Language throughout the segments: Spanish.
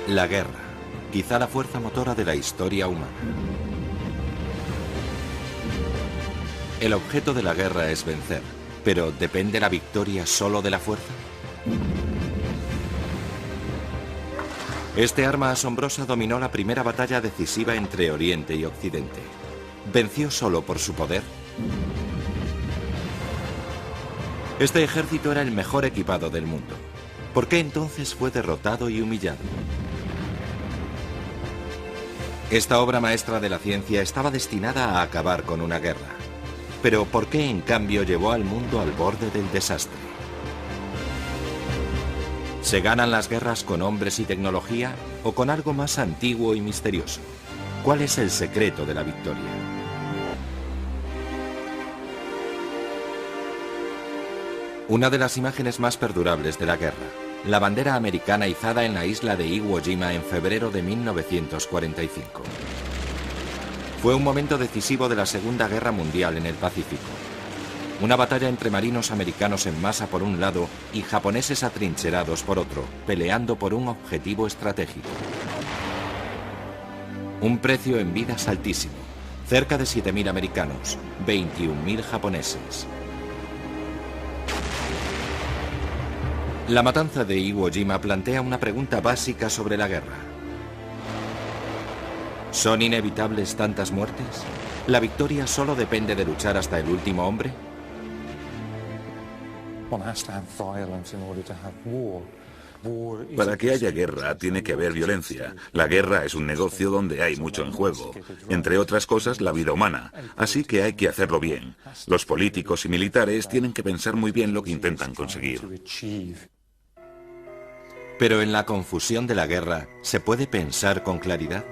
La guerra, quizá la fuerza motora de la historia humana. El objeto de la guerra es vencer, pero ¿depende la victoria solo de la fuerza? Este arma asombrosa dominó la primera batalla decisiva entre Oriente y Occidente. ¿Venció solo por su poder? Este ejército era el mejor equipado del mundo. ¿Por qué entonces fue derrotado y humillado? Esta obra maestra de la ciencia estaba destinada a acabar con una guerra. Pero ¿por qué en cambio llevó al mundo al borde del desastre? ¿Se ganan las guerras con hombres y tecnología o con algo más antiguo y misterioso? ¿Cuál es el secreto de la victoria? Una de las imágenes más perdurables de la guerra, la bandera americana izada en la isla de Iwo Jima en febrero de 1945. Fue un momento decisivo de la Segunda Guerra Mundial en el Pacífico. Una batalla entre marinos americanos en masa por un lado y japoneses atrincherados por otro, peleando por un objetivo estratégico. Un precio en vidas altísimo, cerca de 7.000 americanos, 21.000 japoneses. La matanza de Iwo Jima plantea una pregunta básica sobre la guerra. ¿Son inevitables tantas muertes? ¿La victoria solo depende de luchar hasta el último hombre? Para que haya guerra tiene que haber violencia. La guerra es un negocio donde hay mucho en juego. Entre otras cosas, la vida humana. Así que hay que hacerlo bien. Los políticos y militares tienen que pensar muy bien lo que intentan conseguir. Pero en la confusión de la guerra, ¿se puede pensar con claridad?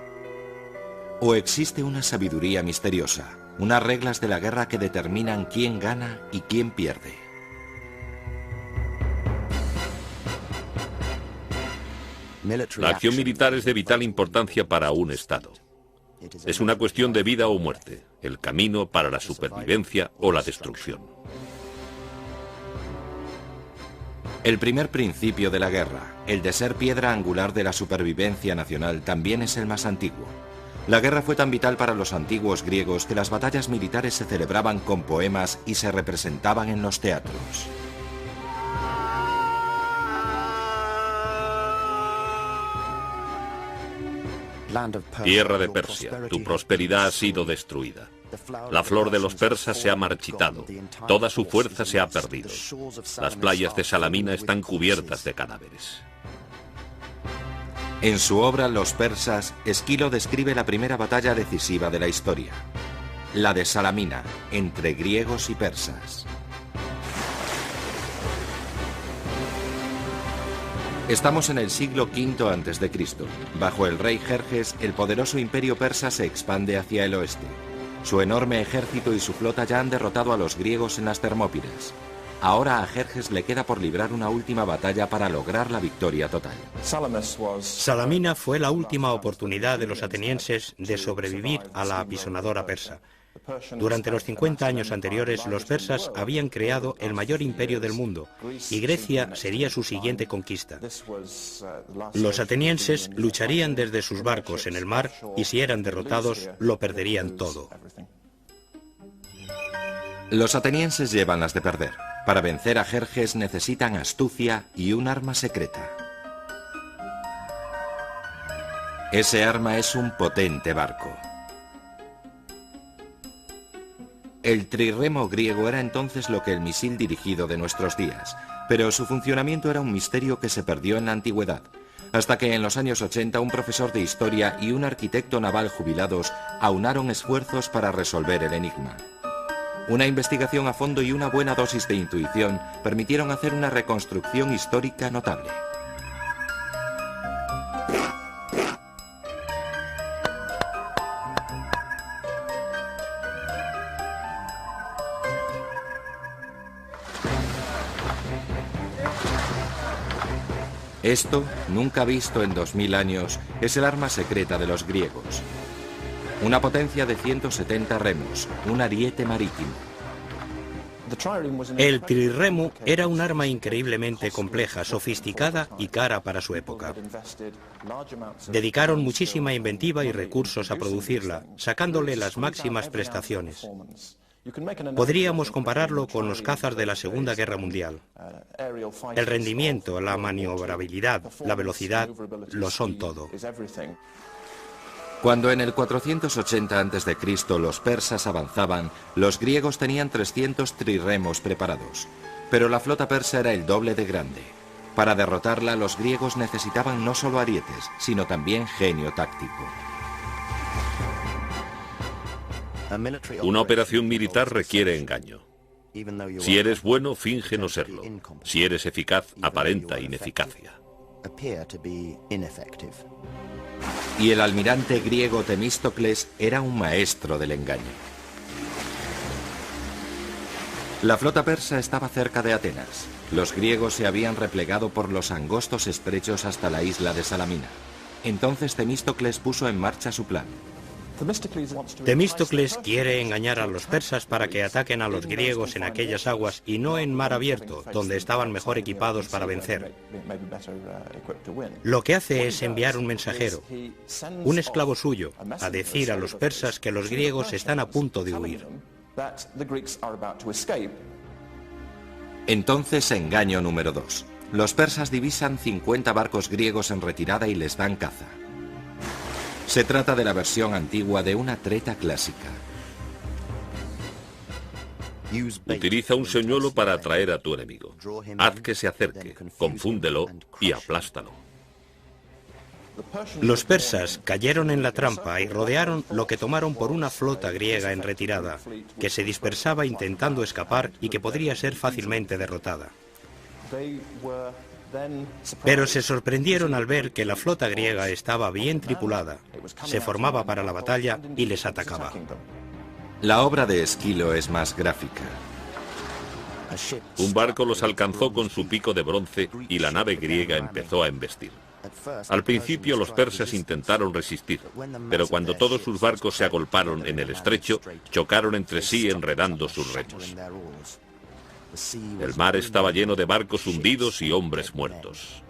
¿O existe una sabiduría misteriosa, unas reglas de la guerra que determinan quién gana y quién pierde? La acción militar es de vital importancia para un Estado. Es una cuestión de vida o muerte, el camino para la supervivencia o la destrucción. El primer principio de la guerra, el de ser piedra angular de la supervivencia nacional, también es el más antiguo. La guerra fue tan vital para los antiguos griegos que las batallas militares se celebraban con poemas y se representaban en los teatros. Tierra de Persia, tu prosperidad ha sido destruida. La flor de los persas se ha marchitado, toda su fuerza se ha perdido. Las playas de Salamina están cubiertas de cadáveres. En su obra Los persas, Esquilo describe la primera batalla decisiva de la historia, la de Salamina, entre griegos y persas. Estamos en el siglo V a.C. Bajo el rey Jerjes, el poderoso imperio persa se expande hacia el oeste. Su enorme ejército y su flota ya han derrotado a los griegos en las Termópilas. Ahora a Jerjes le queda por librar una última batalla para lograr la victoria total. Salamina fue la última oportunidad de los atenienses de sobrevivir a la apisonadora persa. Durante los 50 años anteriores, los persas habían creado el mayor imperio del mundo y Grecia sería su siguiente conquista. Los atenienses lucharían desde sus barcos en el mar y si eran derrotados, lo perderían todo. Los atenienses llevan las de perder. Para vencer a Jerjes necesitan astucia y un arma secreta. Ese arma es un potente barco. El trirremo griego era entonces lo que el misil dirigido de nuestros días, pero su funcionamiento era un misterio que se perdió en la antigüedad, hasta que en los años 80 un profesor de historia y un arquitecto naval jubilados aunaron esfuerzos para resolver el enigma. Una investigación a fondo y una buena dosis de intuición permitieron hacer una reconstrucción histórica notable. Esto, nunca visto en 2000 años, es el arma secreta de los griegos. Una potencia de 170 remos, un ariete marítimo. El trirremo era un arma increíblemente compleja, sofisticada y cara para su época. Dedicaron muchísima inventiva y recursos a producirla, sacándole las máximas prestaciones. Podríamos compararlo con los cazas de la Segunda Guerra Mundial. El rendimiento, la maniobrabilidad, la velocidad, lo son todo. Cuando en el 480 a.C. los persas avanzaban, los griegos tenían 300 trirremos preparados. Pero la flota persa era el doble de grande. Para derrotarla, los griegos necesitaban no solo arietes, sino también genio táctico. Una operación militar requiere engaño. Si eres bueno, finge no serlo. Si eres eficaz, aparenta ineficacia. Y el almirante griego Temístocles era un maestro del engaño. La flota persa estaba cerca de Atenas. Los griegos se habían replegado por los angostos estrechos hasta la isla de Salamina. Entonces Temístocles puso en marcha su plan. Temístocles quiere engañar a los persas para que ataquen a los griegos en aquellas aguas y no en mar abierto, donde estaban mejor equipados para vencer. Lo que hace es enviar un mensajero, un esclavo suyo, a decir a los persas que los griegos están a punto de huir. Entonces, engaño número 2. Los persas divisan 50 barcos griegos en retirada y les dan caza. Se trata de la versión antigua de una treta clásica. Utiliza un señuelo para atraer a tu enemigo. Haz que se acerque, confúndelo y aplástalo. Los persas cayeron en la trampa y rodearon lo que tomaron por una flota griega en retirada, que se dispersaba intentando escapar y que podría ser fácilmente derrotada. Pero se sorprendieron al ver que la flota griega estaba bien tripulada, se formaba para la batalla y les atacaba. La obra de Esquilo es más gráfica. Un barco los alcanzó con su pico de bronce y la nave griega empezó a embestir. Al principio los persas intentaron resistir, pero cuando todos sus barcos se agolparon en el estrecho, chocaron entre sí enredando sus remos. El mar estaba lleno de barcos hundidos y hombres muertos.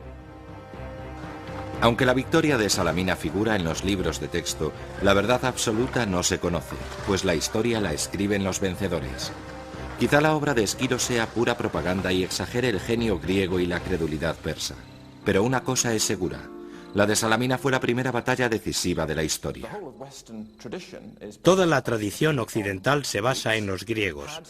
Aunque la victoria de Salamina figura en los libros de texto, la verdad absoluta no se conoce, pues la historia la escriben los vencedores. Quizá la obra de Esquilo sea pura propaganda y exagere el genio griego y la credulidad persa. Pero una cosa es segura, la de Salamina fue la primera batalla decisiva de la historia. Toda la tradición occidental se basa en los griegos.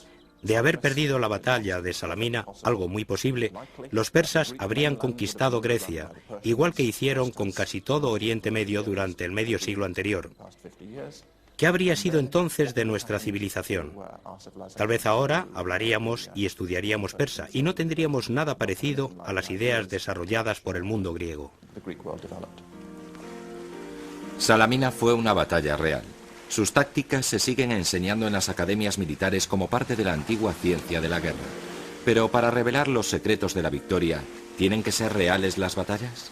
De haber perdido la batalla de Salamina, algo muy posible, los persas habrían conquistado Grecia, igual que hicieron con casi todo Oriente Medio durante el medio siglo anterior. ¿Qué habría sido entonces de nuestra civilización? Tal vez ahora hablaríamos y estudiaríamos persa y no tendríamos nada parecido a las ideas desarrolladas por el mundo griego. Salamina fue una batalla real. Sus tácticas se siguen enseñando en las academias militares como parte de la antigua ciencia de la guerra. Pero para revelar los secretos de la victoria, ¿tienen que ser reales las batallas?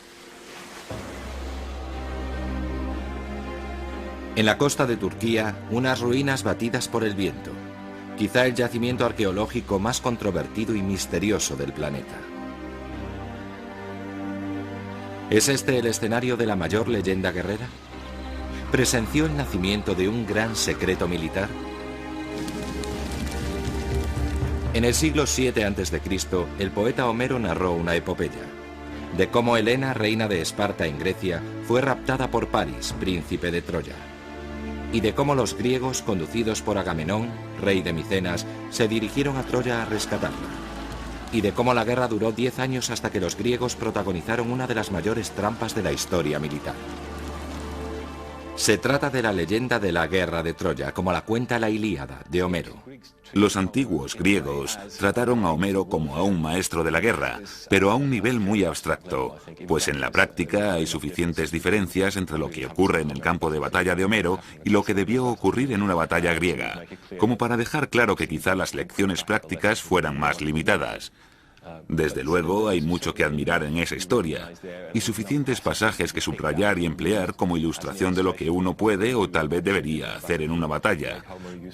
En la costa de Turquía, unas ruinas batidas por el viento. Quizá el yacimiento arqueológico más controvertido y misterioso del planeta. ¿Es este el escenario de la mayor leyenda guerrera? ¿Presenció el nacimiento de un gran secreto militar? En el siglo VII a.C., el poeta Homero narró una epopeya de cómo Helena, reina de Esparta en Grecia, fue raptada por Paris, príncipe de Troya, y de cómo los griegos, conducidos por Agamenón, rey de Micenas, se dirigieron a Troya a rescatarla, y de cómo la guerra duró 10 años hasta que los griegos protagonizaron una de las mayores trampas de la historia militar. Se trata de la leyenda de la guerra de Troya, como la cuenta la Ilíada, de Homero. Los antiguos griegos trataron a Homero como a un maestro de la guerra, pero a un nivel muy abstracto, pues en la práctica hay suficientes diferencias entre lo que ocurre en el campo de batalla de Homero y lo que debió ocurrir en una batalla griega, como para dejar claro que quizá las lecciones prácticas fueran más limitadas. Desde luego hay mucho que admirar en esa historia, y suficientes pasajes que subrayar y emplear como ilustración de lo que uno puede o tal vez debería hacer en una batalla,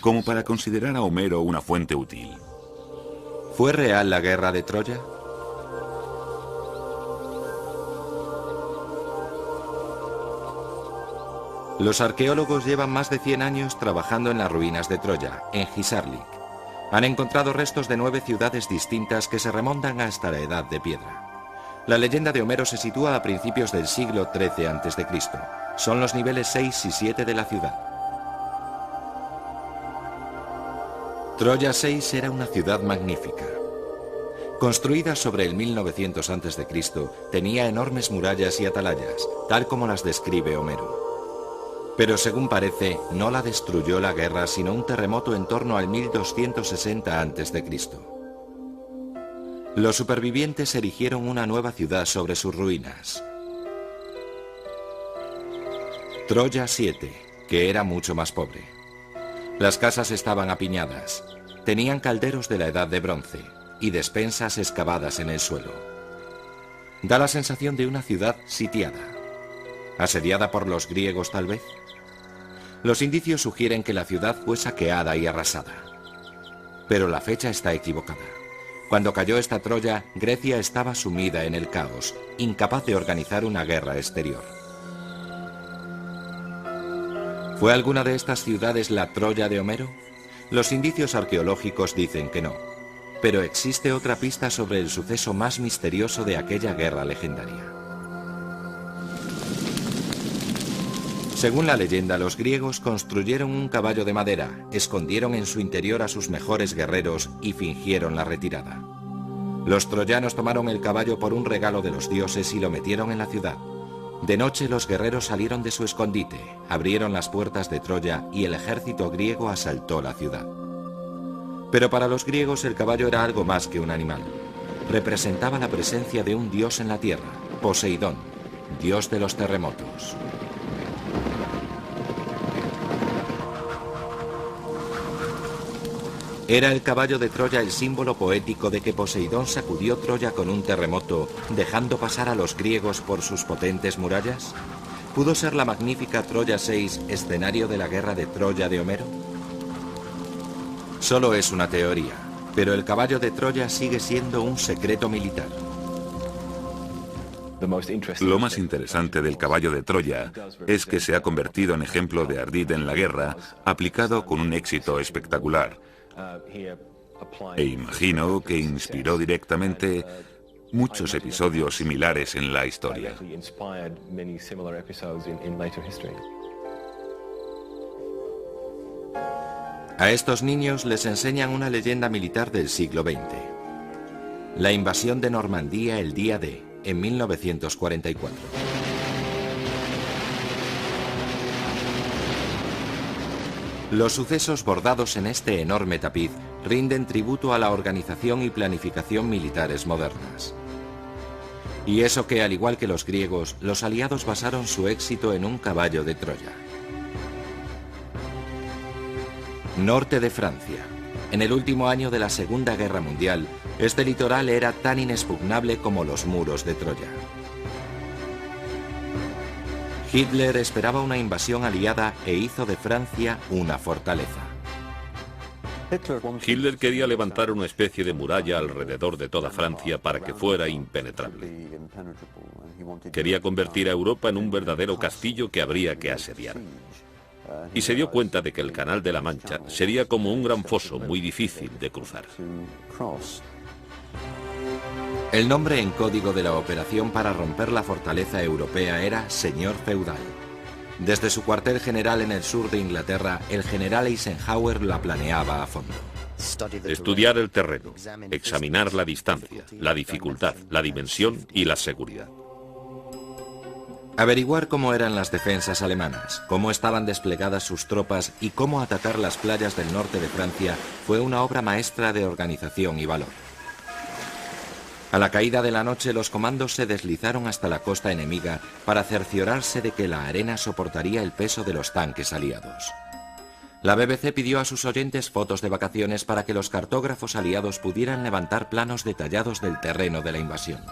como para considerar a Homero una fuente útil. ¿Fue real la guerra de Troya? Los arqueólogos llevan más de 100 años trabajando en las ruinas de Troya, en Hisarlik. Han encontrado restos de 9 ciudades distintas que se remontan hasta la Edad de Piedra. La leyenda de Homero se sitúa a principios del siglo XIII a.C. Son los niveles 6 y 7 de la ciudad. Troya 6 era una ciudad magnífica. Construida sobre el 1900 a.C., tenía enormes murallas y atalayas, tal como las describe Homero. Pero según parece, no la destruyó la guerra, sino un terremoto en torno al 1260 a.C. Los supervivientes erigieron una nueva ciudad sobre sus ruinas. Troya 7, que era mucho más pobre. Las casas estaban apiñadas, tenían calderos de la Edad de Bronce y despensas excavadas en el suelo. Da la sensación de una ciudad sitiada. ¿Asediada por los griegos tal vez? Los indicios sugieren que la ciudad fue saqueada y arrasada. Pero la fecha está equivocada. Cuando cayó esta Troya, Grecia estaba sumida en el caos, incapaz de organizar una guerra exterior. ¿Fue alguna de estas ciudades la Troya de Homero? Los indicios arqueológicos dicen que no. Pero existe otra pista sobre el suceso más misterioso de aquella guerra legendaria. Según la leyenda, los griegos construyeron un caballo de madera, escondieron en su interior a sus mejores guerreros y fingieron la retirada. Los troyanos tomaron el caballo por un regalo de los dioses y lo metieron en la ciudad. De noche los guerreros salieron de su escondite, abrieron las puertas de Troya y el ejército griego asaltó la ciudad. Pero para los griegos el caballo era algo más que un animal. Representaba la presencia de un dios en la tierra, Poseidón, dios de los terremotos. ¿Era el caballo de Troya el símbolo poético de que Poseidón sacudió Troya con un terremoto, dejando pasar a los griegos por sus potentes murallas? ¿Pudo ser la magnífica Troya 6 escenario de la guerra de Troya de Homero? Solo es una teoría, pero el caballo de Troya sigue siendo un secreto militar. Lo más interesante del caballo de Troya es que se ha convertido en ejemplo de ardid en la guerra, aplicado con un éxito espectacular. E imagino que inspiró directamente muchos episodios similares en la historia. A estos niños les enseñan una leyenda militar del siglo XX. La invasión de Normandía el día D, en 1944. Los sucesos bordados en este enorme tapiz rinden tributo a la organización y planificación militares modernas. Y eso que, al igual que los griegos, los aliados basaron su éxito en un caballo de Troya. Norte de Francia. En el último año de la Segunda Guerra Mundial, este litoral era tan inexpugnable como los muros de Troya. Hitler esperaba una invasión aliada e hizo de Francia una fortaleza. Hitler quería levantar una especie de muralla alrededor de toda Francia para que fuera impenetrable. Quería convertir a Europa en un verdadero castillo que habría que asediar. Y se dio cuenta de que el Canal de la Mancha sería como un gran foso muy difícil de cruzar. El nombre en código de la operación para romper la fortaleza europea era Señor Feudal. Desde su cuartel general en el sur de Inglaterra, el general Eisenhower la planeaba a fondo. Estudiar el terreno, examinar la distancia, la dificultad, la dimensión y la seguridad. Averiguar cómo eran las defensas alemanas, cómo estaban desplegadas sus tropas y cómo atacar las playas del norte de Francia fue una obra maestra de organización y valor. A la caída de la noche, los comandos se deslizaron hasta la costa enemiga para cerciorarse de que la arena soportaría el peso de los tanques aliados. La BBC pidió a sus oyentes fotos de vacaciones para que los cartógrafos aliados pudieran levantar planos detallados del terreno de la invasión.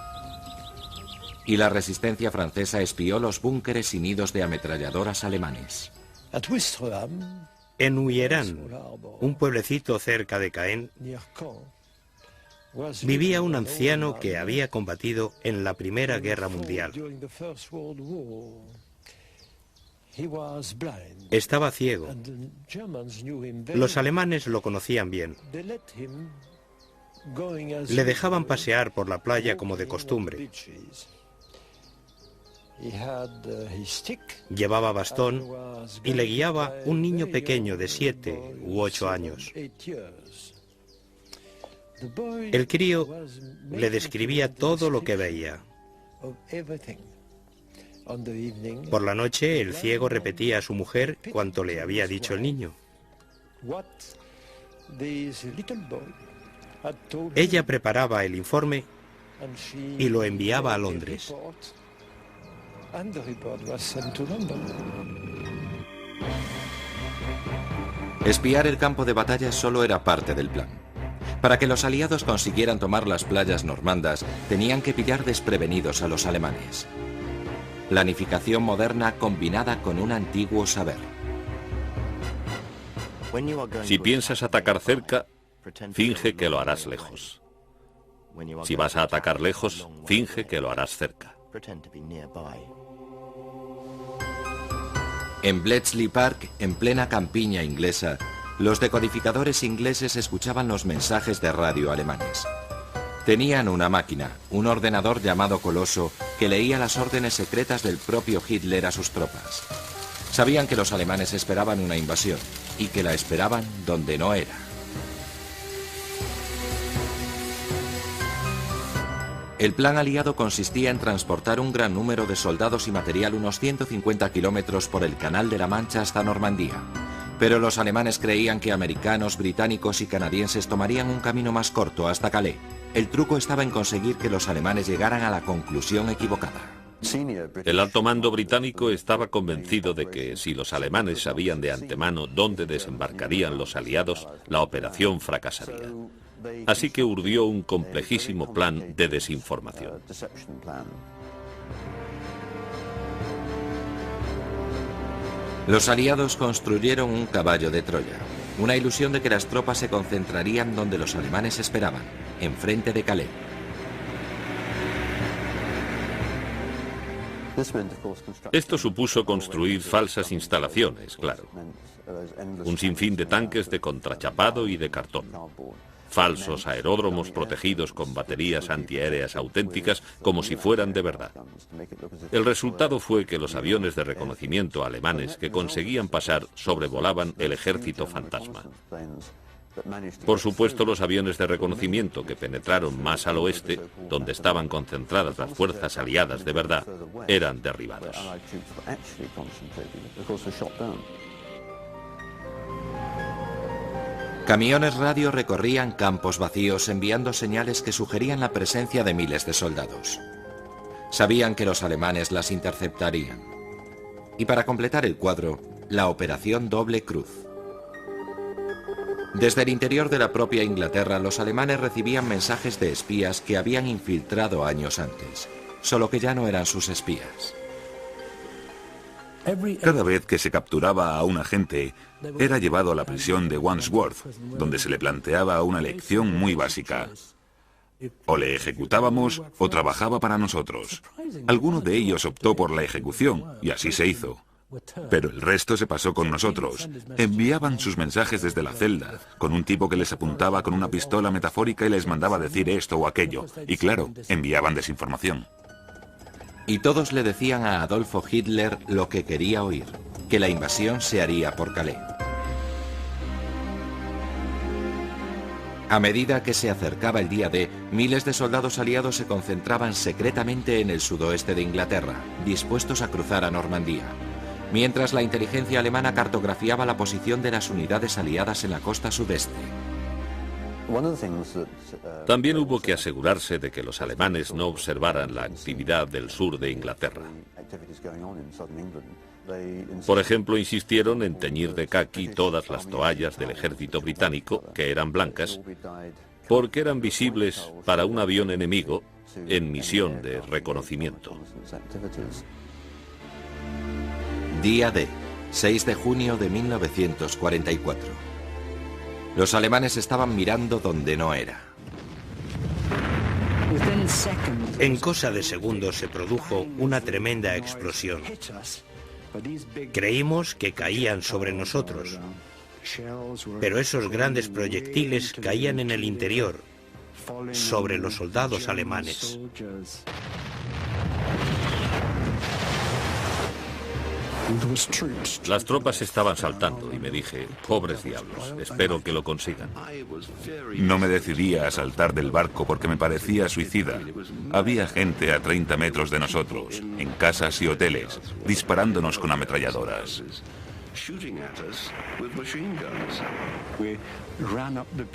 Y la resistencia francesa espió los búnkeres y nidos de ametralladoras alemanes. En Huyeran, un pueblecito cerca de Caen, vivía un anciano que había combatido en la Primera Guerra Mundial. Estaba ciego. Los alemanes lo conocían bien. Le dejaban pasear por la playa como de costumbre. Llevaba bastón y le guiaba un niño pequeño de 7 u 8 años. El crío le describía todo lo que veía. Por la noche, el ciego repetía a su mujer cuanto le había dicho el niño. Ella preparaba el informe y lo enviaba a Londres. Espiar el campo de batalla solo era parte del plan. Para que los aliados consiguieran tomar las playas normandas, tenían que pillar desprevenidos a los alemanes. Planificación moderna combinada con un antiguo saber. Si piensas atacar cerca, finge que lo harás lejos. Si vas a atacar lejos, finge que lo harás cerca. En Bletchley Park, en plena campiña inglesa, los decodificadores ingleses escuchaban los mensajes de radio alemanes. Tenían una máquina, un ordenador llamado Coloso, que leía las órdenes secretas del propio Hitler a sus tropas. Sabían que los alemanes esperaban una invasión, y que la esperaban donde no era. El plan aliado consistía en transportar un gran número de soldados y material unos 150 kilómetros por el Canal de la Mancha hasta Normandía. Pero los alemanes creían que americanos, británicos y canadienses tomarían un camino más corto hasta Calais. El truco estaba en conseguir que los alemanes llegaran a la conclusión equivocada. El alto mando británico estaba convencido de que si los alemanes sabían de antemano dónde desembarcarían los aliados, la operación fracasaría. Así que urdió un complejísimo plan de desinformación. Los aliados construyeron un caballo de Troya, una ilusión de que las tropas se concentrarían donde los alemanes esperaban, enfrente de Calais. Esto supuso construir falsas instalaciones, claro. Un sinfín de tanques de contrachapado y de cartón. Falsos aeródromos protegidos con baterías antiaéreas auténticas como si fueran de verdad. El resultado fue que los aviones de reconocimiento alemanes que conseguían pasar sobrevolaban el ejército fantasma. Por supuesto, los aviones de reconocimiento que penetraron más al oeste, donde estaban concentradas las fuerzas aliadas de verdad, eran derribados. Camiones radio recorrían campos vacíos enviando señales que sugerían la presencia de miles de soldados. Sabían que los alemanes las interceptarían. Y para completar el cuadro, la Operación Doble Cruz. Desde el interior de la propia Inglaterra, los alemanes recibían mensajes de espías que habían infiltrado años antes, solo que ya no eran sus espías. Cada vez que se capturaba a un agente, era llevado a la prisión de Wandsworth, donde se le planteaba una lección muy básica. O le ejecutábamos o trabajaba para nosotros. Alguno de ellos optó por la ejecución, y así se hizo. Pero el resto se pasó con nosotros. Enviaban sus mensajes desde la celda, con un tipo que les apuntaba con una pistola metafórica y les mandaba decir esto o aquello. Y claro, enviaban desinformación. Y todos le decían a Adolfo Hitler lo que quería oír, que la invasión se haría por Calais. A medida que se acercaba el día D, miles de soldados aliados se concentraban secretamente en el sudoeste de Inglaterra, dispuestos a cruzar a Normandía, mientras la inteligencia alemana cartografiaba la posición de las unidades aliadas en la costa sudeste. También hubo que asegurarse de que los alemanes no observaran la actividad del sur de Inglaterra. Por ejemplo, insistieron en teñir de caqui todas las toallas del ejército británico, que eran blancas, porque eran visibles para un avión enemigo en misión de reconocimiento. Día D, 6 de junio de 1944. Los alemanes estaban mirando donde no era. En cosa de segundos se produjo una tremenda explosión. Creímos que caían sobre nosotros, pero esos grandes proyectiles caían en el interior, sobre los soldados alemanes. Las tropas estaban saltando y me dije, pobres diablos, espero que lo consigan. No me decidía a saltar del barco porque me parecía suicida. Había gente a 30 metros de nosotros, en casas y hoteles, disparándonos con ametralladoras.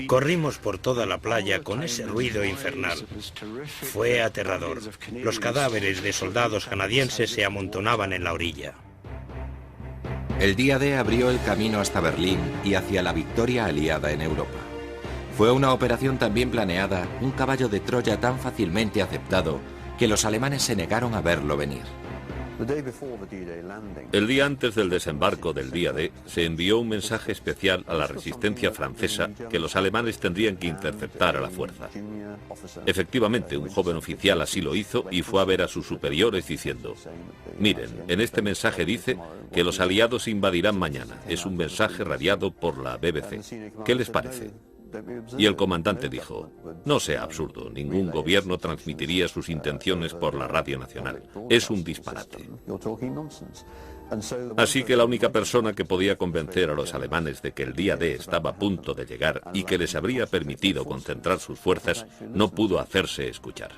Corrimos por toda la playa con ese ruido infernal. Fue aterrador. Los cadáveres de soldados canadienses se amontonaban en la orilla. El día D abrió el camino hasta Berlín y hacia la victoria aliada en Europa. Fue una operación tan bien planeada, un caballo de Troya tan fácilmente aceptado, que los alemanes se negaron a verlo venir. El día antes del desembarco del día D, se envió un mensaje especial a la resistencia francesa que los alemanes tendrían que interceptar a la fuerza. Efectivamente, un joven oficial así lo hizo y fue a ver a sus superiores diciendo: miren, en este mensaje dice que los aliados invadirán mañana. Es un mensaje radiado por la BBC. ¿Qué les parece? Y el comandante dijo: no sea absurdo, ningún gobierno transmitiría sus intenciones por la radio nacional. Es un disparate. Así que la única persona que podía convencer a los alemanes de que el día D estaba a punto de llegar y que les habría permitido concentrar sus fuerzas no pudo hacerse escuchar.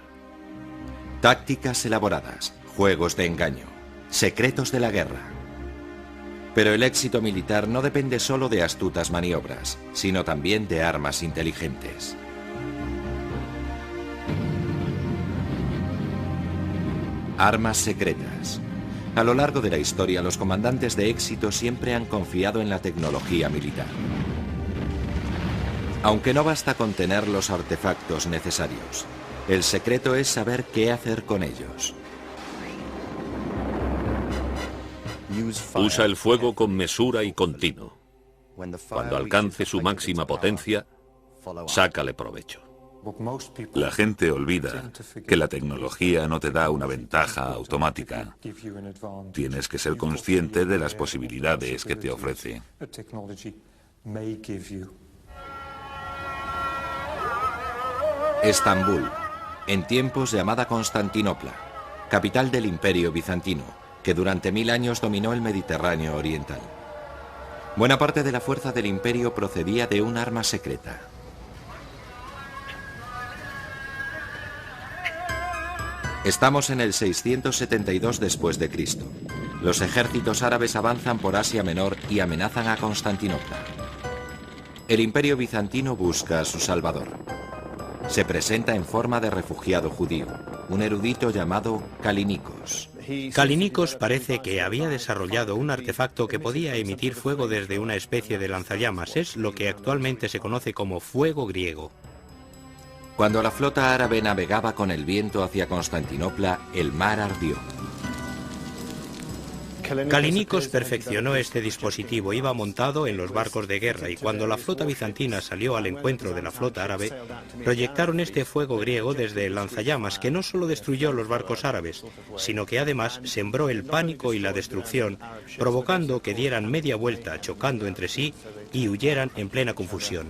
Tácticas elaboradas, juegos de engaño, secretos de la guerra. Pero el éxito militar no depende solo de astutas maniobras, sino también de armas inteligentes. Armas secretas. A lo largo de la historia, los comandantes de éxito siempre han confiado en la tecnología militar. Aunque no basta con tener los artefactos necesarios, el secreto es saber qué hacer con ellos. Usa el fuego con mesura y continuo. Cuando alcance su máxima potencia, sácale provecho. La gente olvida que la tecnología no te da una ventaja automática. Tienes que ser consciente de las posibilidades que te ofrece. Estambul, en tiempos llamada Constantinopla, capital del Imperio Bizantino, que durante 1000 años dominó el Mediterráneo oriental. Buena parte de la fuerza del imperio procedía de un arma secreta. Estamos en el 672 después de Cristo. Los ejércitos árabes avanzan por Asia Menor y amenazan a Constantinopla. El Imperio Bizantino busca a su salvador. Se presenta en forma de refugiado judío, un erudito llamado Kallinikos. Kallinikos parece que había desarrollado un artefacto que podía emitir fuego desde una especie de lanzallamas. Es lo que actualmente se conoce como fuego griego. Cuando la flota árabe navegaba con el viento hacia Constantinopla, el mar ardió. Kallinikos perfeccionó este dispositivo, iba montado en los barcos de guerra, y cuando la flota bizantina salió al encuentro de la flota árabe, proyectaron este fuego griego desde el lanzallamas, que no solo destruyó los barcos árabes, sino que además sembró el pánico y la destrucción, provocando que dieran media vuelta, chocando entre sí, y huyeran en plena confusión.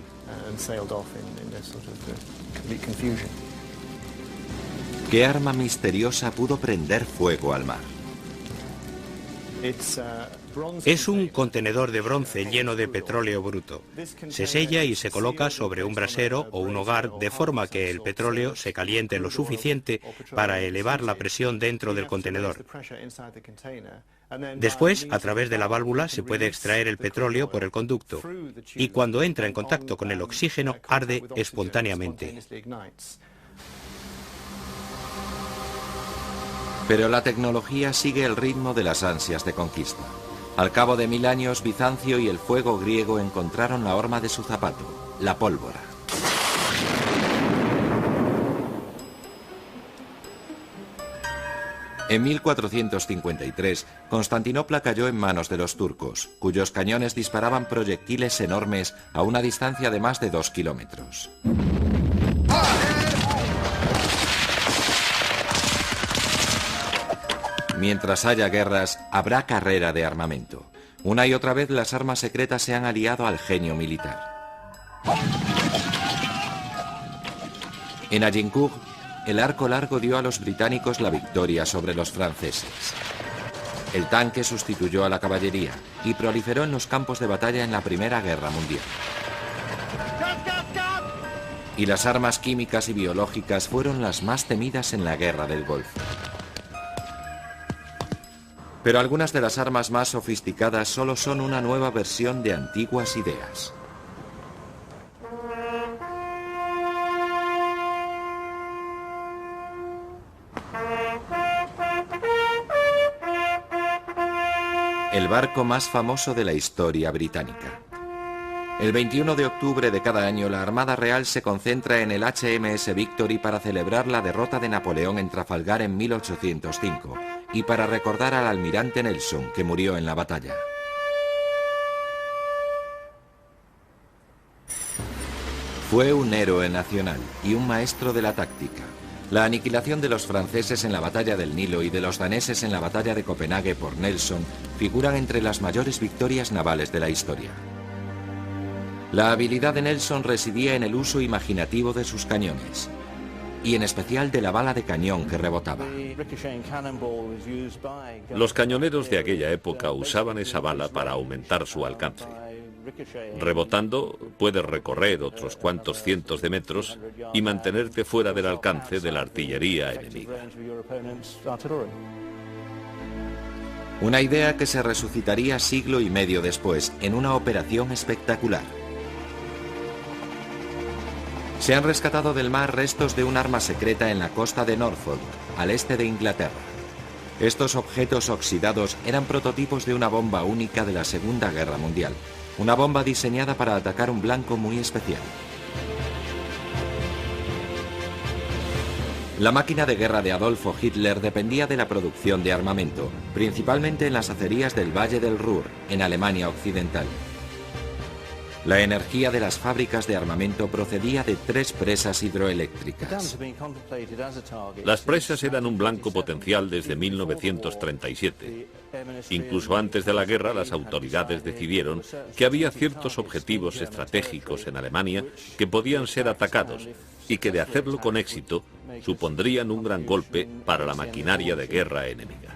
¿Qué arma misteriosa pudo prender fuego al mar? Es un contenedor de bronce lleno de petróleo bruto. Se sella y se coloca sobre un brasero o un hogar de forma que el petróleo se caliente lo suficiente para elevar la presión dentro del contenedor. Después, a través de la válvula, se puede extraer el petróleo por el conducto y cuando entra en contacto con el oxígeno arde espontáneamente. Pero la tecnología sigue el ritmo de las ansias de conquista. Al cabo de 1000 años, Bizancio y el fuego griego encontraron la horma de su zapato, la pólvora. En 1453, Constantinopla cayó en manos de los turcos, cuyos cañones disparaban proyectiles enormes a una distancia de más de 2 kilómetros. Mientras haya guerras, habrá carrera de armamento. Una y otra vez las armas secretas se han aliado al genio militar. En Agincourt, el arco largo dio a los británicos la victoria sobre los franceses. El tanque sustituyó a la caballería y proliferó en los campos de batalla en la Primera Guerra Mundial. Y las armas químicas y biológicas fueron las más temidas en la Guerra del Golfo. Pero algunas de las armas más sofisticadas solo son una nueva versión de antiguas ideas. El barco más famoso de la historia británica. El 21 de octubre de cada año la Armada Real se concentra en el HMS Victory para celebrar la derrota de Napoleón en Trafalgar en 1805 y para recordar al almirante Nelson, que murió en la batalla. Fue un héroe nacional y un maestro de la táctica. La aniquilación de los franceses en la batalla del Nilo y de los daneses en la batalla de Copenhague por Nelson figuran entre las mayores victorias navales de la historia. La habilidad de Nelson residía en el uso imaginativo de sus cañones, y en especial de la bala de cañón que rebotaba. Los cañoneros de aquella época usaban esa bala para aumentar su alcance. Rebotando, puedes recorrer otros cuantos cientos de metros y mantenerte fuera del alcance de la artillería enemiga. Una idea que se resucitaría siglo y medio después en una operación espectacular. Se han rescatado del mar restos de un arma secreta en la costa de Norfolk, al este de Inglaterra. Estos objetos oxidados eran prototipos de una bomba única de la Segunda Guerra Mundial. Una bomba diseñada para atacar un blanco muy especial. La máquina de guerra de Adolfo Hitler dependía de la producción de armamento, principalmente en las acerías del Valle del Ruhr, en Alemania Occidental. La energía de las fábricas de armamento procedía de 3 presas hidroeléctricas. Las presas eran un blanco potencial desde 1937. Incluso antes de la guerra, las autoridades decidieron que había ciertos objetivos estratégicos en Alemania que podían ser atacados y que de hacerlo con éxito supondrían un gran golpe para la maquinaria de guerra enemiga.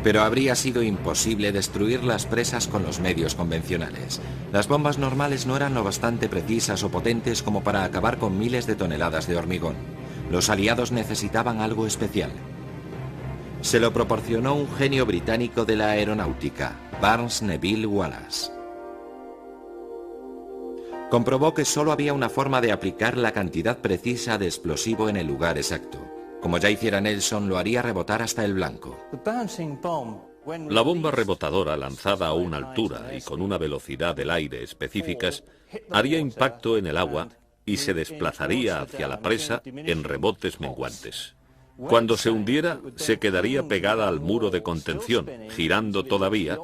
Pero habría sido imposible destruir las presas con los medios convencionales. Las bombas normales no eran lo bastante precisas o potentes como para acabar con miles de toneladas de hormigón. Los aliados necesitaban algo especial. Se lo proporcionó un genio británico de la aeronáutica, Barnes Neville Wallace. Comprobó que solo había una forma de aplicar la cantidad precisa de explosivo en el lugar exacto. Como ya hiciera Nelson, lo haría rebotar hasta el blanco. La bomba rebotadora lanzada a una altura y con una velocidad del aire específicas haría impacto en el agua y se desplazaría hacia la presa en rebotes menguantes. Cuando se hundiera, se quedaría pegada al muro de contención, girando todavía,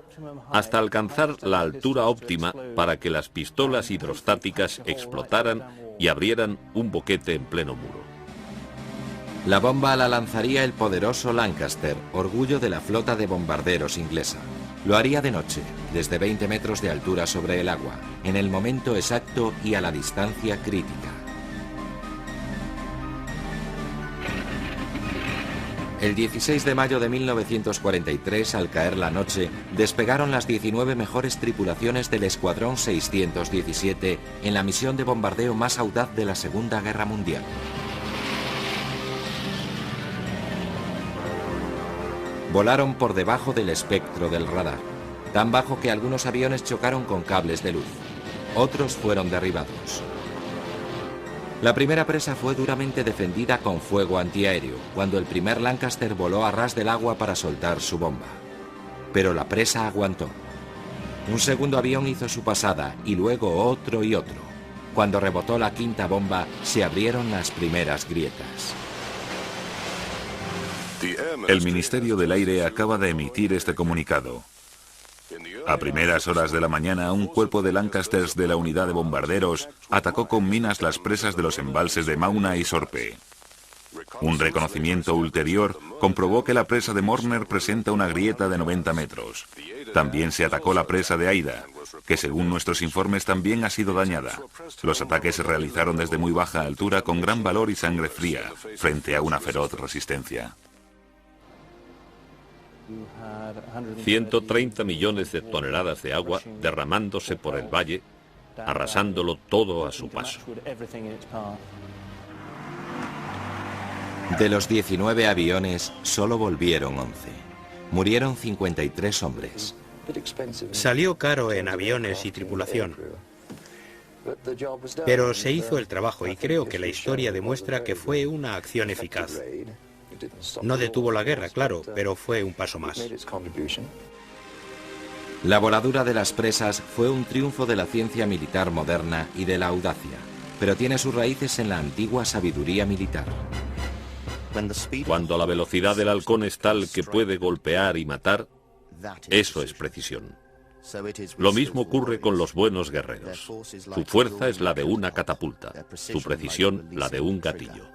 hasta alcanzar la altura óptima para que las pistolas hidrostáticas explotaran y abrieran un boquete en pleno muro. La bomba la lanzaría el poderoso Lancaster, orgullo de la flota de bombarderos inglesa. Lo haría de noche, desde 20 metros de altura sobre el agua, en el momento exacto y a la distancia crítica. El 16 de mayo de 1943, al caer la noche, despegaron las 19 mejores tripulaciones del Escuadrón 617 en la misión de bombardeo más audaz de la Segunda Guerra Mundial. Volaron por debajo del espectro del radar, tan bajo que algunos aviones chocaron con cables de luz. Otros fueron derribados. La primera presa fue duramente defendida con fuego antiaéreo, cuando el primer Lancaster voló a ras del agua para soltar su bomba. Pero la presa aguantó. Un segundo avión hizo su pasada, y luego otro y otro. Cuando rebotó la quinta bomba, se abrieron las primeras grietas. El Ministerio del Aire acaba de emitir este comunicado. A primeras horas de la mañana, un cuerpo de Lancasters de la unidad de bombarderos atacó con minas las presas de los embalses de Mauna y Sorpe. Un reconocimiento ulterior comprobó que la presa de Morner presenta una grieta de 90 metros. También se atacó la presa de Aida, que según nuestros informes también ha sido dañada. Los ataques se realizaron desde muy baja altura con gran valor y sangre fría, frente a una feroz resistencia. 130 millones de toneladas de agua derramándose por el valle, arrasándolo todo a su paso. De los 19 aviones, solo volvieron 11. Murieron 53 hombres. Salió caro en aviones y tripulación, pero se hizo el trabajo y creo que la historia demuestra que fue una acción eficaz. No detuvo la guerra, claro, pero fue un paso más. La voladura de las presas fue un triunfo de la ciencia militar moderna y de la audacia, pero tiene sus raíces en la antigua sabiduría militar. Cuando la velocidad del halcón es tal que puede golpear y matar, eso es precisión. Lo mismo ocurre con los buenos guerreros. Su fuerza es la de una catapulta, su precisión la de un gatillo.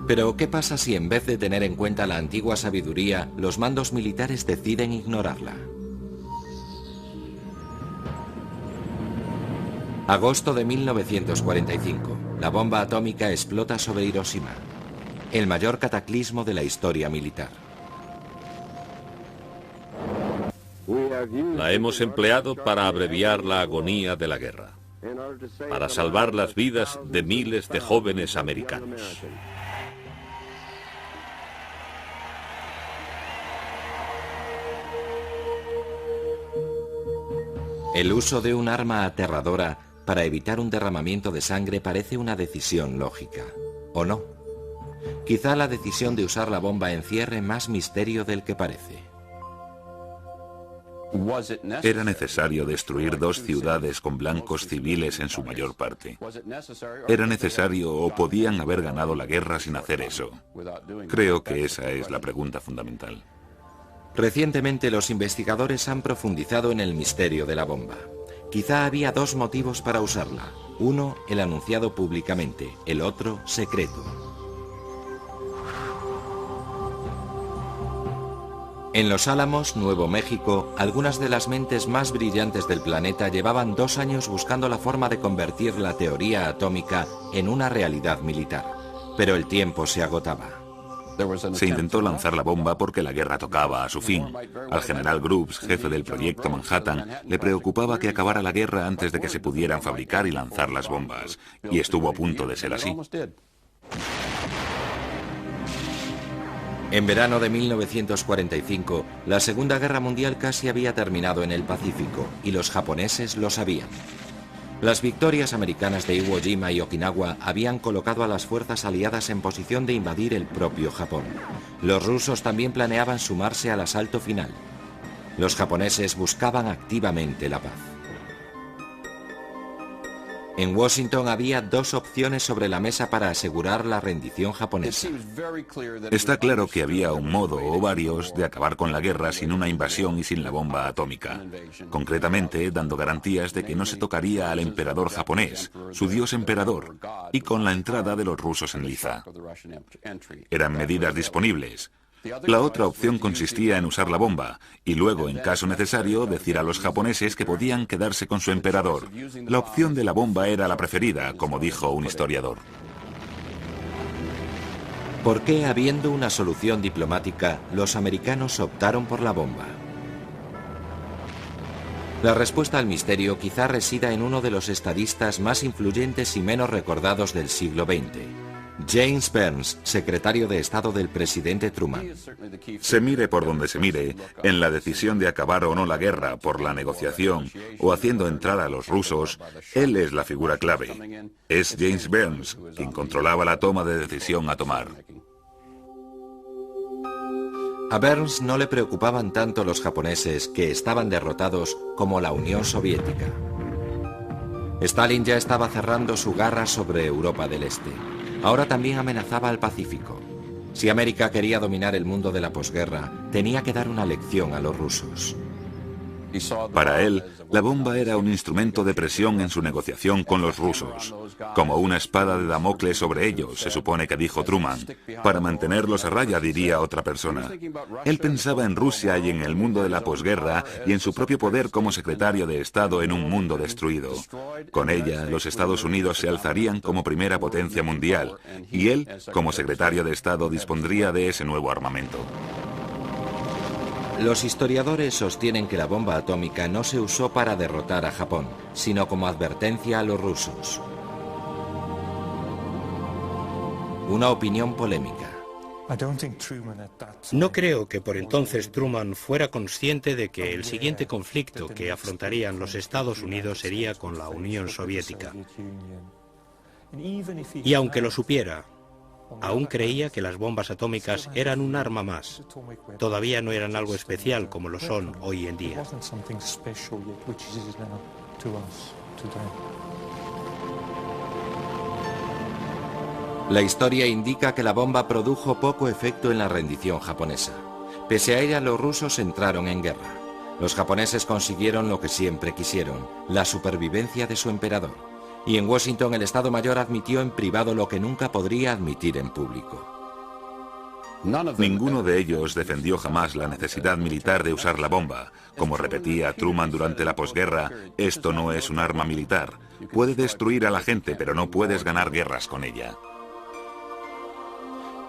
Pero, ¿qué pasa si en vez de tener en cuenta la antigua sabiduría, los mandos militares deciden ignorarla? Agosto de 1945. La bomba atómica explota sobre Hiroshima, el mayor cataclismo de la historia militar. La hemos empleado para abreviar la agonía de la guerra, para salvar las vidas de miles de jóvenes americanos. El uso de un arma aterradora para evitar un derramamiento de sangre parece una decisión lógica, ¿o no? Quizá la decisión de usar la bomba encierre más misterio del que parece. ¿Era necesario destruir 2 ciudades con blancos civiles en su mayor parte? ¿Era necesario o podían haber ganado la guerra sin hacer eso? Creo que esa es la pregunta fundamental. Recientemente los investigadores han profundizado en el misterio de la bomba. Quizá había 2 motivos para usarla. Uno, el anunciado públicamente, el otro, secreto. En Los Álamos, Nuevo México, algunas de las mentes más brillantes del planeta llevaban 2 años buscando la forma de convertir la teoría atómica en una realidad militar. Pero el tiempo se agotaba. Se intentó lanzar la bomba porque la guerra tocaba a su fin. Al general Grubbs, jefe del proyecto Manhattan, le preocupaba que acabara la guerra antes de que se pudieran fabricar y lanzar las bombas. Y estuvo a punto de ser así. En verano de 1945, la Segunda Guerra Mundial casi había terminado en el Pacífico, y los japoneses lo sabían. Las victorias americanas de Iwo Jima y Okinawa habían colocado a las fuerzas aliadas en posición de invadir el propio Japón. Los rusos también planeaban sumarse al asalto final. Los japoneses buscaban activamente la paz. En Washington había 2 opciones sobre la mesa para asegurar la rendición japonesa. Está claro que había un modo o varios de acabar con la guerra sin una invasión y sin la bomba atómica. Concretamente, dando garantías de que no se tocaría al emperador japonés, su dios emperador, y con la entrada de los rusos en liza. Eran medidas disponibles. La otra opción consistía en usar la bomba y luego, en caso necesario, decir a los japoneses que podían quedarse con su emperador. La opción de la bomba era la preferida, como dijo un historiador. ¿Por qué, habiendo una solución diplomática, los americanos optaron por la bomba? La respuesta al misterio quizá resida en uno de los estadistas más influyentes y menos recordados del siglo XX. James Burns, secretario de Estado del presidente Truman. Se mire por donde se mire, en la decisión de acabar o no la guerra por la negociación o haciendo entrar a los rusos, él es la figura clave. Es James Burns quien controlaba la toma de decisión a tomar. A Burns no le preocupaban tanto los japoneses, que estaban derrotados, como la Unión Soviética. Stalin ya estaba cerrando su garra sobre Europa del Este. Ahora también amenazaba al Pacífico. Si América quería dominar el mundo de la posguerra, tenía que dar una lección a los rusos. Para él, la bomba era un instrumento de presión en su negociación con los rusos. Como una espada de Damocles sobre ellos, se supone que dijo Truman. Para mantenerlos a raya, diría otra persona. Él pensaba en Rusia y en el mundo de la posguerra y en su propio poder como secretario de Estado en un mundo destruido. Con ella, los Estados Unidos se alzarían como primera potencia mundial y él, como secretario de Estado, dispondría de ese nuevo armamento. Los historiadores sostienen que la bomba atómica no se usó para derrotar a Japón, sino como advertencia a los rusos. Una opinión polémica. No creo que por entonces Truman fuera consciente de que el siguiente conflicto que afrontarían los Estados Unidos sería con la Unión Soviética. Y aunque lo supiera, aún creía que las bombas atómicas eran un arma más. Todavía no eran algo especial como lo son hoy en día. La historia indica que la bomba produjo poco efecto en la rendición japonesa. Pese a ella, los rusos entraron en guerra. Los japoneses consiguieron lo que siempre quisieron, la supervivencia de su emperador. Y en Washington el Estado Mayor admitió en privado lo que nunca podría admitir en público. Ninguno de ellos defendió jamás la necesidad militar de usar la bomba. Como repetía Truman durante la posguerra, esto no es un arma militar. Puede destruir a la gente, pero no puedes ganar guerras con ella.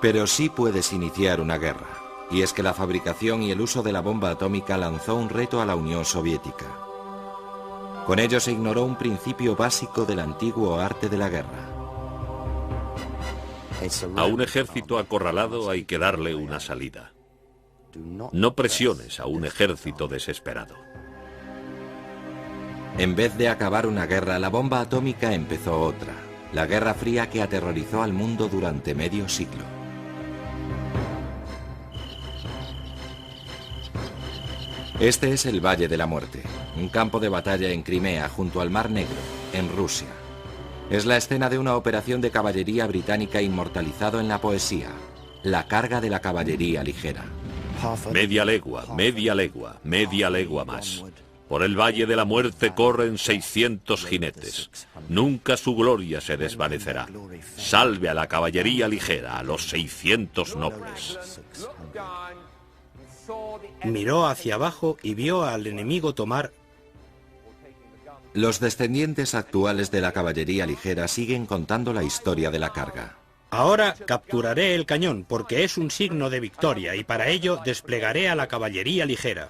Pero sí puedes iniciar una guerra. Y es que la fabricación y el uso de la bomba atómica lanzó un reto a la Unión Soviética. Con ello se ignoró un principio básico del antiguo arte de la guerra. A un ejército acorralado hay que darle una salida. No presiones a un ejército desesperado. En vez de acabar una guerra, la bomba atómica empezó otra. La Guerra Fría que aterrorizó al mundo durante medio siglo. Este es el Valle de la Muerte, un campo de batalla en Crimea junto al Mar Negro, en Rusia. Es la escena de una operación de caballería británica inmortalizado en la poesía, la carga de la caballería ligera. Media legua, media legua, media legua más. Por el Valle de la Muerte corren 600 jinetes. Nunca su gloria se desvanecerá. Salve a la caballería ligera, a los 600 nobles. Miró hacia abajo y vio al enemigo tomar. Los descendientes actuales de la caballería ligera siguen contando la historia de la carga. Ahora capturaré el cañón porque es un signo de victoria y para ello desplegaré a la caballería ligera.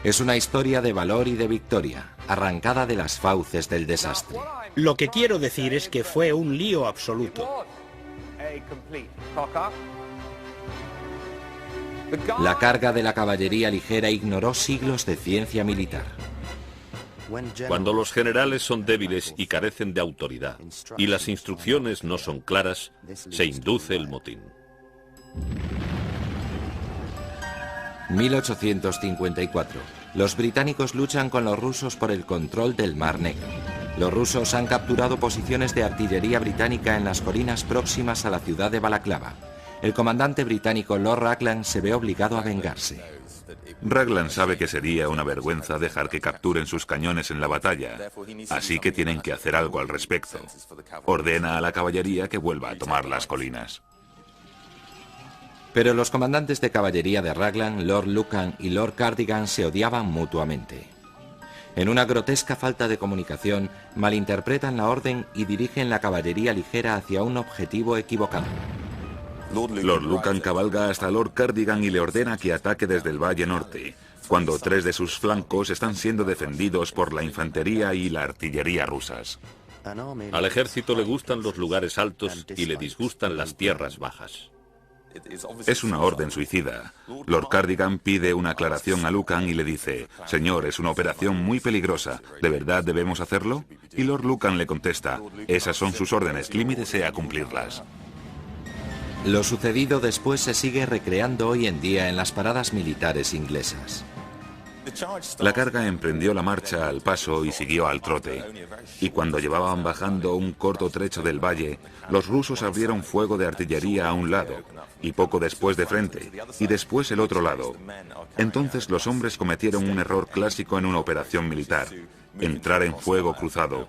Es una historia de valor y de victoria, arrancada de las fauces del desastre. Lo que quiero decir es que fue un lío absoluto. La carga de la caballería ligera ignoró siglos de ciencia militar. Cuando los generales son débiles y carecen de autoridad, y las instrucciones no son claras, se induce el motín. 1854. Los británicos luchan con los rusos por el control del Mar Negro. Los rusos han capturado posiciones de artillería británica en las colinas próximas a la ciudad de Balaclava. El comandante británico Lord Raglan se ve obligado a vengarse. Raglan sabe que sería una vergüenza dejar que capturen sus cañones en la batalla, así que tienen que hacer algo al respecto. Ordena a la caballería que vuelva a tomar las colinas. Pero los comandantes de caballería de Raglan, Lord Lucan y Lord Cardigan, se odiaban mutuamente. En una grotesca falta de comunicación, malinterpretan la orden y dirigen la caballería ligera hacia un objetivo equivocado. Lord Lucan cabalga hasta Lord Cardigan y le ordena que ataque desde el Valle Norte, cuando 3 de sus flancos están siendo defendidos por la infantería y la artillería rusas. Al ejército le gustan los lugares altos y le disgustan las tierras bajas. Es una orden suicida. Lord Cardigan pide una aclaración a Lucan y le dice: «Señor, es una operación muy peligrosa. ¿De verdad debemos hacerlo?» Y Lord Lucan le contesta: «Esas son sus órdenes, limítese a cumplirlas». Lo sucedido después se sigue recreando hoy en día en las paradas militares inglesas. La carga emprendió la marcha al paso y siguió al trote. Y cuando llevaban bajando un corto trecho del valle, los rusos abrieron fuego de artillería a un lado, y poco después de frente, y después el otro lado. Entonces los hombres cometieron un error clásico en una operación militar: entrar en fuego cruzado.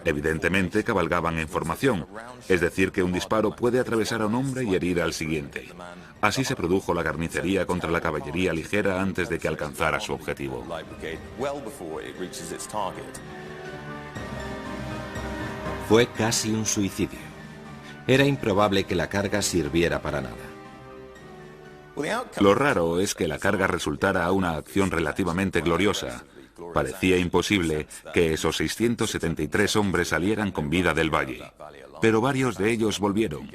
Evidentemente cabalgaban en formación, es decir, que un disparo puede atravesar a un hombre y herir al siguiente. Así se produjo la carnicería contra la caballería ligera antes de que alcanzara su objetivo. Fue casi un suicidio. Era improbable que la carga sirviera para nada. Lo raro es que la carga resultara una acción relativamente gloriosa. Parecía imposible que esos 673 hombres salieran con vida del valle, pero varios de ellos volvieron,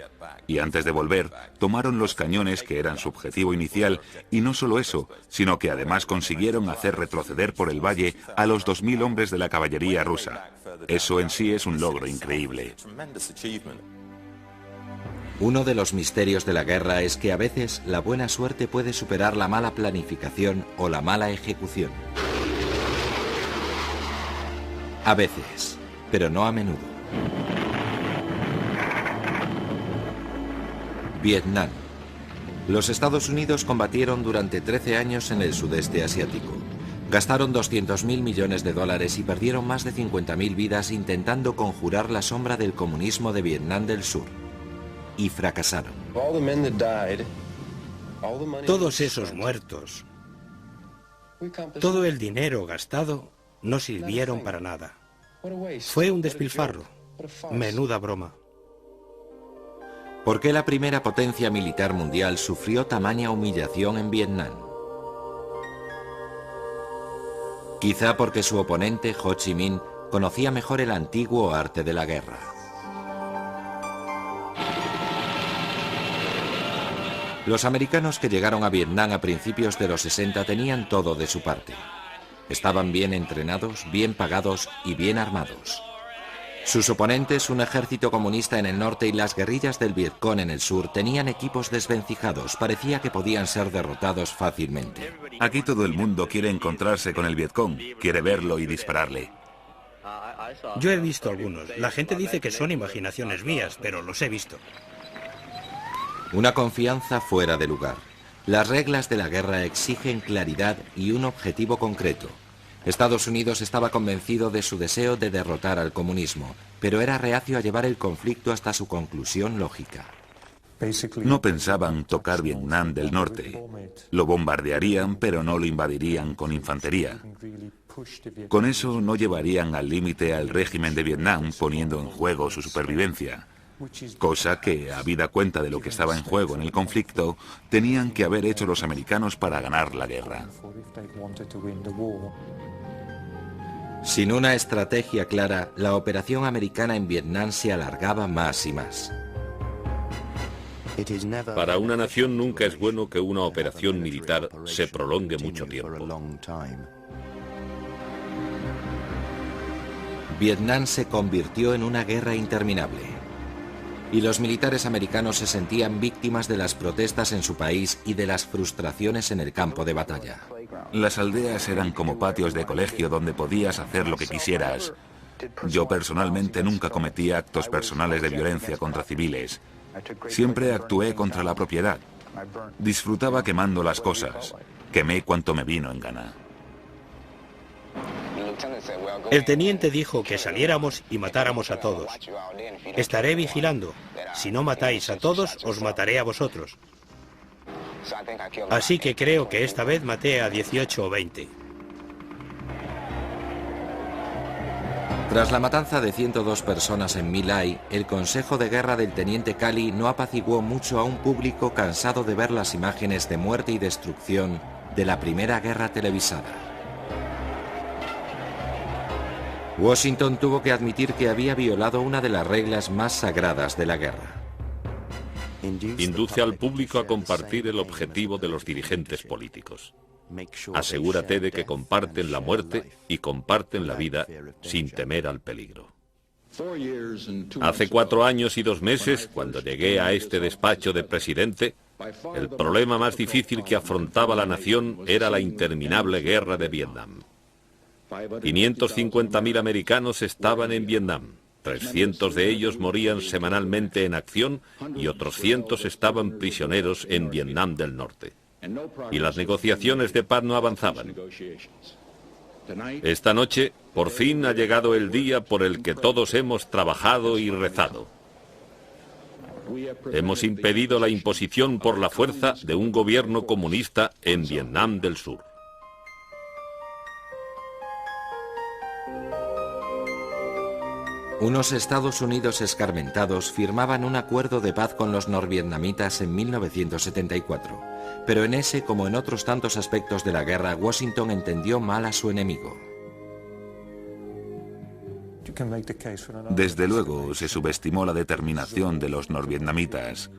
y antes de volver, tomaron los cañones que eran su objetivo inicial, y no solo eso, sino que además consiguieron hacer retroceder por el valle a los 2000 hombres de la caballería rusa. Eso en sí es un logro increíble. Uno de los misterios de la guerra es que a veces la buena suerte puede superar la mala planificación o la mala ejecución. A veces, pero no a menudo. Vietnam. Los Estados Unidos combatieron durante 13 años en el sudeste asiático. Gastaron 200.000 millones de dólares y perdieron más de 50.000 vidas intentando conjurar la sombra del comunismo de Vietnam del Sur. Y fracasaron. Todos esos muertos, todo el dinero gastado, no sirvieron para nada. Fue un despilfarro. Menuda broma. ¿Por qué la primera potencia militar mundial sufrió tamaña humillación en Vietnam? Quizá porque su oponente, Ho Chi Minh, conocía mejor el antiguo arte de la guerra. Los americanos que llegaron a Vietnam a principios de los 60 tenían todo de su parte. Estaban bien entrenados, bien pagados y bien armados. Sus oponentes, un ejército comunista en el norte y las guerrillas del Vietcong en el sur, tenían equipos desvencijados. Parecía que podían ser derrotados fácilmente. Aquí todo el mundo quiere encontrarse con el Vietcong, quiere verlo y dispararle. Yo he visto algunos. La gente dice que son imaginaciones mías, pero los he visto. Una confianza fuera de lugar. Las reglas de la guerra exigen claridad y un objetivo concreto. Estados Unidos estaba convencido de su deseo de derrotar al comunismo, pero era reacio a llevar el conflicto hasta su conclusión lógica. No pensaban tocar Vietnam del Norte. Lo bombardearían, pero no lo invadirían con infantería. Con eso no llevarían al límite al régimen de Vietnam, poniendo en juego su supervivencia. Cosa que, habida cuenta de lo que estaba en juego en el conflicto, tenían que haber hecho los americanos para ganar la guerra. Sin una estrategia clara, la operación americana en Vietnam se alargaba más y más. Para una nación nunca es bueno que una operación militar se prolongue mucho tiempo. Vietnam se convirtió en una guerra interminable. Y los militares americanos se sentían víctimas de las protestas en su país y de las frustraciones en el campo de batalla. Las aldeas eran como patios de colegio donde podías hacer lo que quisieras. Yo personalmente nunca cometí actos personales de violencia contra civiles. Siempre actué contra la propiedad. Disfrutaba quemando las cosas. Quemé cuanto me vino en gana. El teniente dijo que saliéramos y matáramos a todos. Estaré vigilando. Si no matáis a todos, os mataré a vosotros. Así que creo que esta vez maté a 18 o 20. Tras la matanza de 102 personas en My Lai, el consejo de guerra del teniente Calley no apaciguó mucho a un público cansado de ver las imágenes de muerte y destrucción de la primera guerra televisada. Washington tuvo que admitir que había violado una de las reglas más sagradas de la guerra. Induce al público a compartir el objetivo de los dirigentes políticos. Asegúrate de que comparten la muerte y comparten la vida sin temer al peligro. Hace 4 años y 2 meses, cuando llegué a este despacho de presidente, El problema más difícil que afrontaba la nación era la interminable guerra de Vietnam. 550.000 americanos estaban en Vietnam. 300 de ellos morían semanalmente en acción y otros cientos estaban prisioneros en Vietnam del Norte. Y las negociaciones de paz no avanzaban. Esta noche, por fin ha llegado el día por el que todos hemos trabajado y rezado. Hemos impedido la imposición por la fuerza de un gobierno comunista en Vietnam del Sur. Unos Estados Unidos escarmentados firmaban un acuerdo de paz con los norvietnamitas en 1974, pero en ese, como en otros tantos aspectos de la guerra, Washington entendió mal a su enemigo. Desde luego, se subestimó la determinación de los norvietnamitas.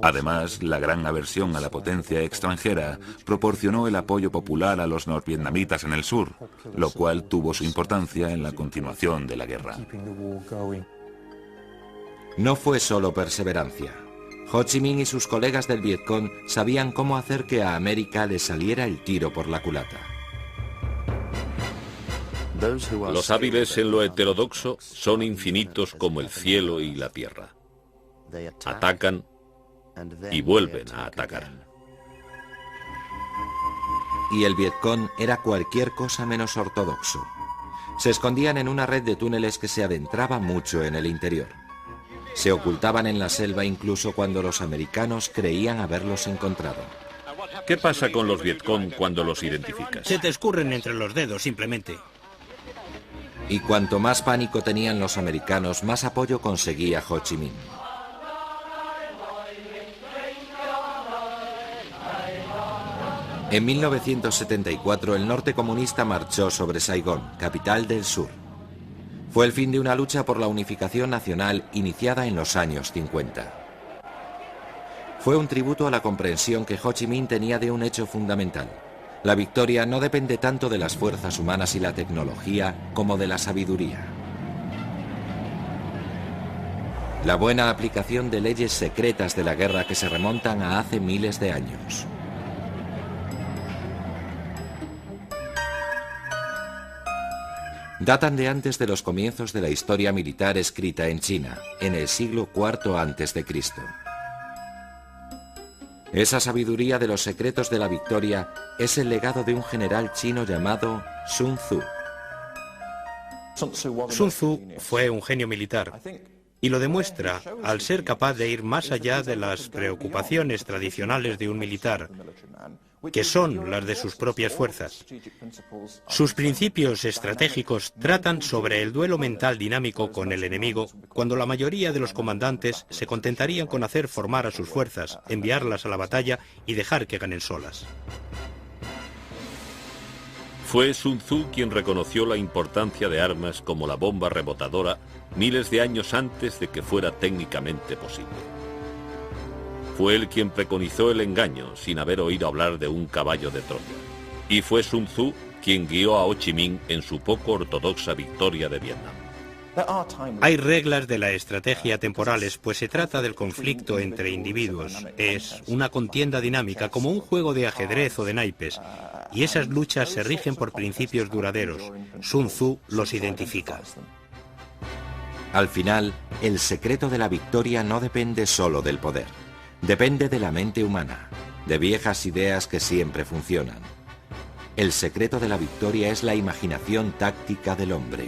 Además, la gran aversión a la potencia extranjera proporcionó el apoyo popular a los norvietnamitas en el sur, lo cual tuvo su importancia en la continuación de la guerra. No fue solo perseverancia. Ho Chi Minh y sus colegas del Vietcong sabían cómo hacer que a América le saliera el tiro por la culata. Los hábiles en lo heterodoxo son infinitos como el cielo y la tierra. Atacan y vuelven a atacar. Y el Vietcong era cualquier cosa menos ortodoxo. Se escondían en una red de túneles que se adentraba mucho en el interior. Se ocultaban en la selva incluso cuando los americanos creían haberlos encontrado. ¿Qué pasa con los Vietcong cuando los identificas? Se te escurren entre los dedos, simplemente. Y cuanto más pánico tenían los americanos, más apoyo conseguía Ho Chi Minh. En 1974 el norte comunista marchó sobre Saigón, capital del sur. Fue el fin de una lucha por la unificación nacional iniciada en los años 50. Fue un tributo a la comprensión que Ho Chi Minh tenía de un hecho fundamental. La victoria no depende tanto de las fuerzas humanas y la tecnología como de la sabiduría. La buena aplicación de leyes secretas de la guerra que se remontan a hace miles de años. Datan de antes de los comienzos de la historia militar escrita en China, en el siglo IV a.C. Esa sabiduría de los secretos de la victoria es el legado de un general chino llamado Sun Tzu. Sun Tzu fue un genio militar y lo demuestra al ser capaz de ir más allá de las preocupaciones tradicionales de un militar, que son las de sus propias fuerzas. Sus principios estratégicos tratan sobre el duelo mental dinámico con el enemigo, cuando la mayoría de los comandantes se contentarían con hacer formar a sus fuerzas, enviarlas a la batalla y dejar que ganen solas. Fue Sun Tzu quien reconoció la importancia de armas como la bomba rebotadora miles de años antes de que fuera técnicamente posible. Fue él quien preconizó el engaño sin haber oído hablar de un caballo de Troya. Y fue Sun Tzu quien guió a Ho Chi Minh en su poco ortodoxa victoria de Vietnam. Hay reglas de la estrategia temporales, pues se trata del conflicto entre individuos. Es una contienda dinámica, como un juego de ajedrez o de naipes, y esas luchas se rigen por principios duraderos. Sun Tzu los identifica. Al final, el secreto de la victoria no depende solo del poder. Depende de la mente humana, de viejas ideas que siempre funcionan. El secreto de la victoria es la imaginación táctica del hombre.